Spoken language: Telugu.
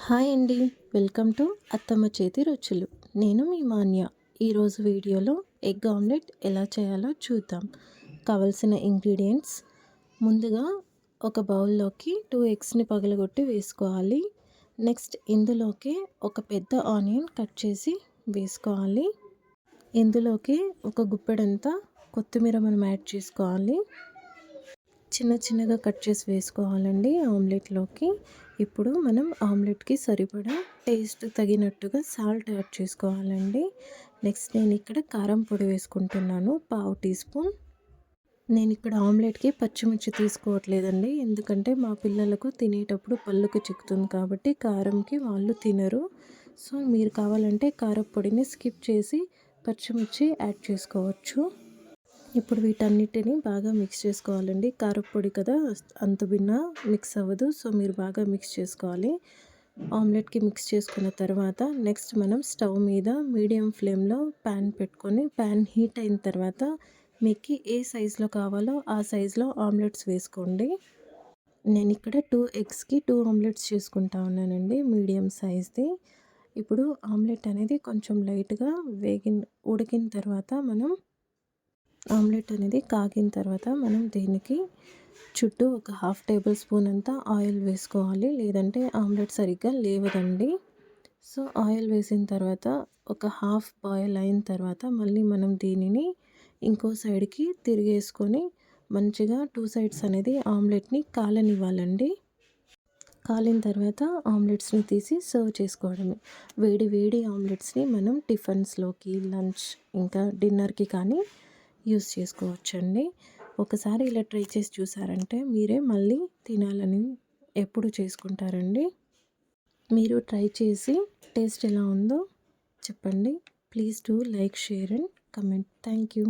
హాయ్ అండి. వెల్కమ్ టు అత్తమ్మ చేతి రుచులు. నేను మీ మాన్య. ఈరోజు వీడియోలో ఎగ్ ఆమ్లెట్ ఎలా చేయాలో చూద్దాం. కావలసిన ఇంగ్రీడియంట్స్: ముందుగా ఒక బౌల్లోకి 2 ఎగ్స్ని పగలగొట్టి వేసుకోవాలి. నెక్స్ట్ ఇందులోకి ఒక పెద్ద ఆనియన్ కట్ చేసి వేసుకోవాలి. ఇందులోకి ఒక గుప్పెడంతా కొత్తిమీర మనం యాడ్ చేసుకోవాలి. చిన్నగా కట్ చేసి వేసుకోవాలండి ఆమ్లెట్లోకి. ఇప్పుడు మనం ఆమ్లెట్కి సరిపడా టేస్ట్ తగినట్టుగా సాల్ట్ యాడ్ చేసుకోవాలండి. నెక్స్ట్ నేను ఇక్కడ కారం పొడి వేసుకుంటున్నాను, పావు టీ స్పూన్. నేను ఇక్కడ ఆమ్లెట్కి పచ్చిమిర్చి తీసుకోవట్లేదండి, ఎందుకంటే మా పిల్లలకు తినేటప్పుడు పళ్ళుకు చిక్కుతుంది కాబట్టి కారంకి వాళ్ళు తినరు. సో మీరు కావాలంటే కారపొడిని స్కిప్ చేసి పచ్చిమిర్చి యాడ్ చేసుకోవచ్చు. ఇప్పుడు వీటన్నిటిని బాగా మిక్స్ చేసుకోవాలండి. కారపొడి కదా, అంత భిన్న మిక్స్ అవ్వదు. సో మీరు బాగా మిక్స్ చేసుకోవాలి. ఆమ్లెట్కి మిక్స్ చేసుకున్న తర్వాత నెక్స్ట్ మనం స్టవ్ మీద మీడియం ఫ్లేమ్లో ప్యాన్ పెట్టుకొని, ప్యాన్ హీట్ అయిన తర్వాత మీకు ఏ సైజులో కావాలో ఆ సైజులో ఆమ్లెట్స్ వేసుకోండి. నేను ఇక్కడ 2 ఎగ్స్కి 2 ఆమ్లెట్స్ చేసుకుంటా ఉన్నానండి, మీడియం సైజ్ది. ఇప్పుడు ఆమ్లెట్ అనేది కొంచెం లైట్గా ఉడికిన తర్వాత ఆమ్లెట్ అనేది కాగిన తర్వాత మనం దీనికి చుట్టూ ఒక 1/2 టేబుల్ స్పూన్ అంతా ఆయిల్ వేసుకోవాలి, లేదంటే ఆమ్లెట్ సరిగ్గా లేవదండి. సో ఆయిల్ వేసిన తర్వాత ఒక హాఫ్ బాయిల్ అయిన తర్వాత మళ్ళీ మనం దీనిని ఇంకో సైడ్కి తిరిగేసుకొని మంచిగా 2 సైడ్స్ అనేది ఆమ్లెట్ని కాలనివ్వాలండి. కాలిన తర్వాత ఆమ్లెట్స్ని తీసి సర్వ్ చేసుకోవడమే. వేడి వేడి ఆమ్లెట్స్ని మనం టిఫిన్స్లోకి, లంచ్ ఇంకా డిన్నర్కి కానీ యూస్ చేసుకోవచ్చండి. ఒకసారి ఇలా ట్రై చేసి చూసారంటే మీరే మళ్ళీ తినాలని ఎప్పుడు చేసుకుంటారండి. మీరు ట్రై చేసి టేస్ట్ ఎలా ఉందో చెప్పండి. Please do like, share and comment. Thank you.